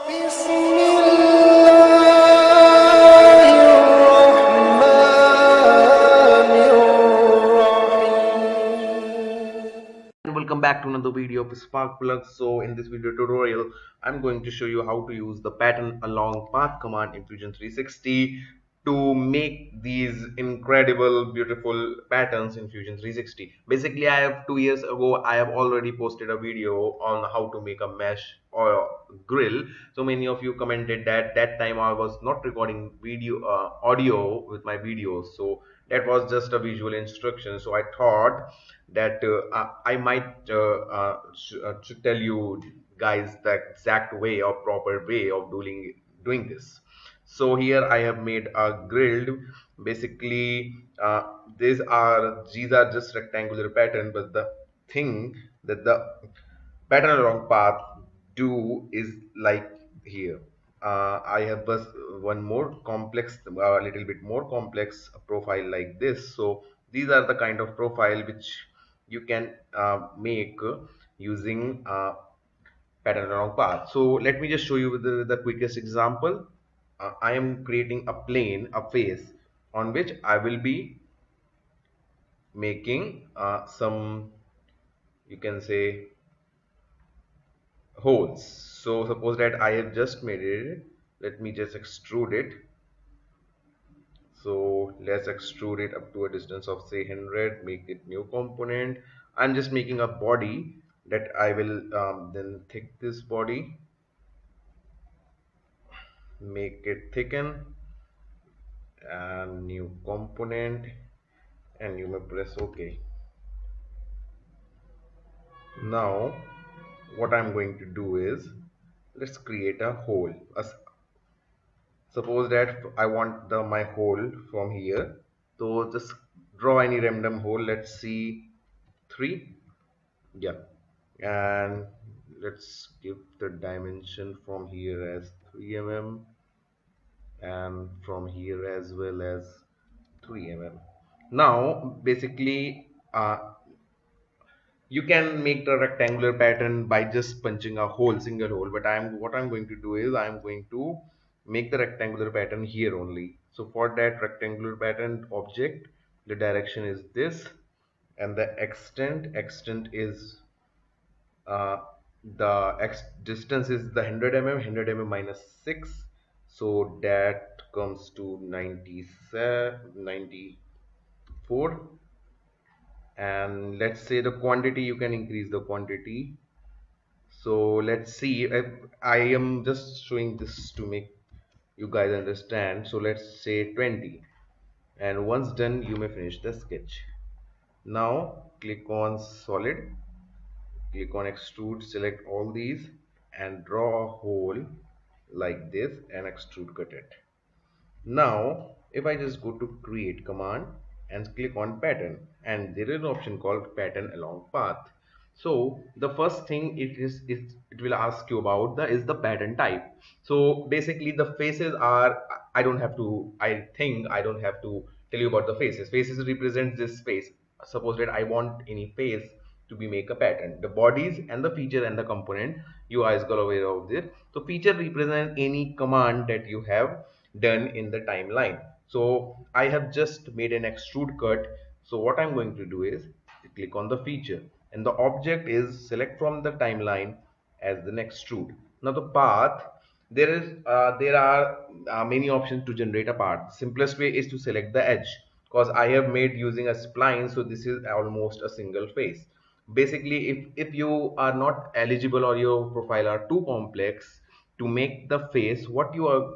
بسم الله الرحمن الرحيم. Welcome back to another video of Spark Plugs. So in this video tutorial, I'm going to show you how to use the pattern along path command in Fusion 360 to make these incredible beautiful patterns in Fusion 360. Basically, I have 2 years ago I have already posted a video on how to make a mesh or grill. So many of you commented that time I was not recording video audio with my videos, so that was just a visual instruction. So I thought that I might should tell you guys the exact way or proper way of doing this. So here I have made a grilled. Basically, these are just rectangular pattern, but the thing that the pattern along path do is like here. I have one more complex, a little bit more complex profile like this. So these are the kind of profile which you can make using pattern along path. So let me just show you with the quickest example. I am creating a plane, a face on which I will be making some, you can say, holes. So suppose that I have just made it. Let me just extrude it. So let's extrude it up to a distance of say 100. Make it new component. I'm just making a body that I will then thick this body, make it thicken, and new component, and you may press OK. Now what I'm going to do is, let's create a hole. Suppose that I want my hole from here, so just draw any random hole. Let's see, 3. Yeah, and let's give the dimension from here as 3 mm, and from here as well as 3 mm. Now basically you can make the rectangular pattern by just punching a hole, single hole, but what I'm going to do is I'm going to make the rectangular pattern here only. So for that rectangular pattern object, the direction is this, and the extent is uh, the distance is the 100 mm, 100 mm minus 6, so that comes to 97 94. And let's say the quantity, you can increase the quantity. So let's see, I am just showing this to make you guys understand. So let's say 20, and once done you may finish the sketch. Now click on solid, click on extrude, select all these and draw a hole like this and extrude cut it. Now if I just go to create command and click on pattern, and there is an option called pattern along path. So the first thing it will ask you about is the pattern type. So basically the faces are, I think I don't have to tell you about the faces. Faces represents this space. Suppose that I want any face to be make a pattern. The bodies and the feature and the component, you guys got aware of this. So feature represent any command that you have done in the timeline. So I have just made an extrude cut. So what I'm going to do is click on the feature, and the object is select from the timeline as the extrude. Now the path, there are many options to generate a path. Simplest way is to select the edge, because I have made using a spline, so this is almost a single face. Basically, if you are not eligible or your profile are too complex to make the face, what your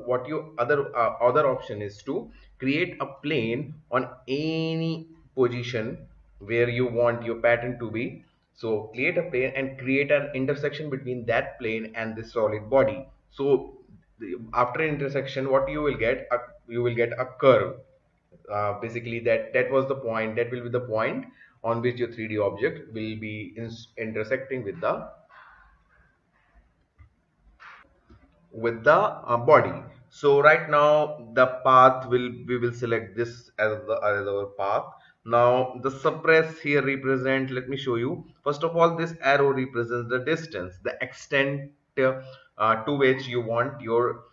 other option is to create a plane on any position where you want your pattern to be. So create a plane and create an intersection between that plane and this solid body. So after intersection, what you will get, you will get a curve. Basically that was the point, that will be the point on which your 3D object will be intersecting with the body. So right now the path we will select this as our path. Now the suppress here represent, let me show you. First of all, this arrow represents the distance, the extent to which you want your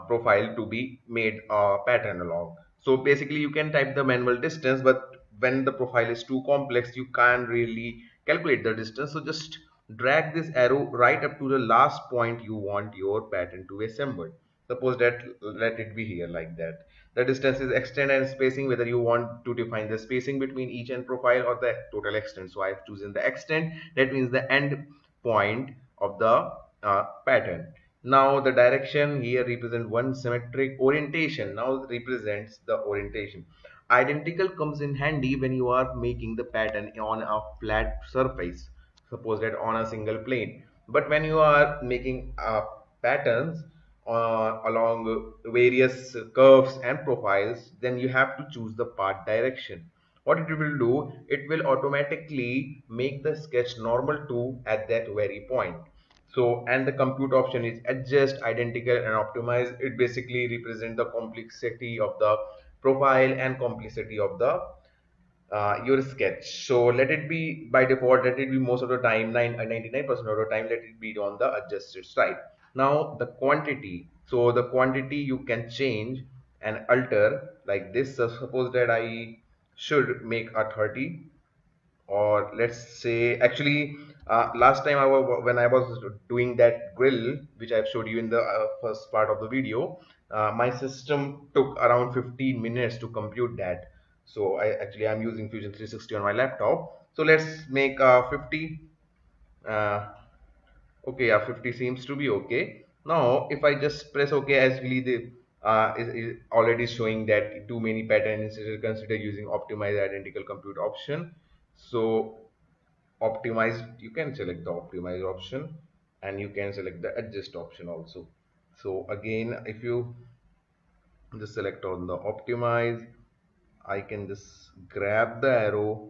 profile to be made a pattern along. So basically you can type the manual distance, but when the profile is too complex you can't really calculate the distance. So just drag this arrow right up to the last point you want your pattern to be assembled. Suppose that, let it be here like that. The distance is extent and spacing, whether you want to define the spacing between each end profile or the total extent. So I have chosen the extent, that means the end point of the pattern. Now the direction here represent one symmetric orientation. Now represents the orientation. Identical comes in handy when you are making the pattern on a flat surface, suppose that on a single plane. But when you are making patterns along various curves and profiles, then you have to choose the path direction. What it will do, it will automatically make the sketch normal to at that very point. So, and the compute option is adjust, identical and optimize. It basically represents the complexity of the profile and complexity of the your sketch. So let it be by default, let it be most of the time, 99% of the time, let it be on the adjusted side. Now the quantity, so the quantity you can change and alter like this. So suppose that I should make a 30, or let's say actually last time when I was doing that grill which I've showed you in the first part of the video, my system took around 15 minutes to compute that. So I'm using Fusion 360 on my laptop. So let's make 50. uh, okay, yeah, 50 seems to be okay. Now if I just press OK, as really the is already showing that too many patterns, consider using optimize identical compute option. So optimize, you can select the optimize option and you can select the adjust option also. So again, if you just select on the optimize, I can just grab the arrow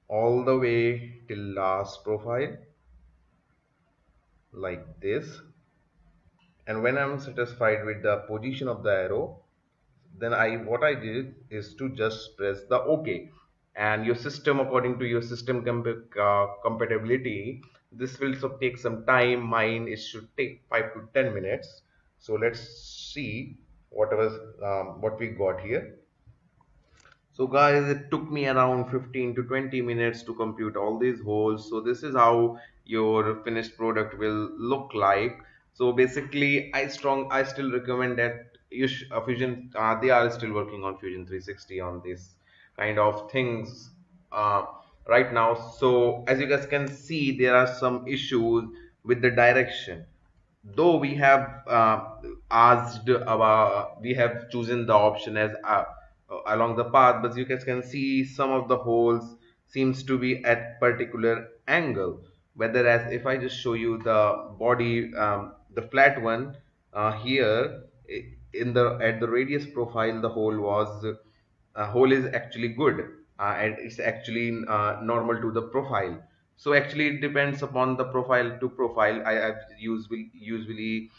all the way till last profile like this. And when I'm satisfied with the position of the arrow, then what I did is to just press the OK. And your system, according to your system compatibility, this will take some time. Mine it should take 5 to 10 minutes. So let's see what we got here. So guys, it took me around 15 to 20 minutes to compute all these holes. So this is how your finished product will look like. So basically, I still recommend that Fusion, they are still working on Fusion 360 on this kind of things uh, right now. So as you guys can see, there are some issues with the direction, though we have we have chosen the option as along the path, but you guys can see some of the holes seems to be at particular angle. Whether as if I just show you the body, the flat one here in the at the radius profile, the hole was hole is actually good, and it's actually normal to the profile. So actually it depends upon the profile to profile. I usually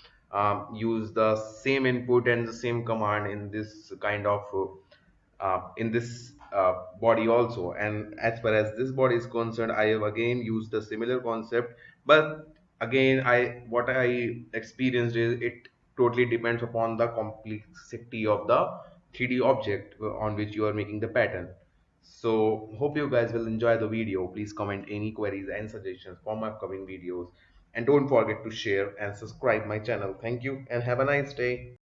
use the same input and the same command in this kind of in this body also. And as far as this body is concerned, I have again used the similar concept, but again I what I experienced is it totally depends upon the complexity of the 3D object on which you are making the pattern. So hope you guys will enjoy the video. Please comment any queries and suggestions for my upcoming videos, and don't forget to share and subscribe my channel. Thank you and have a nice day.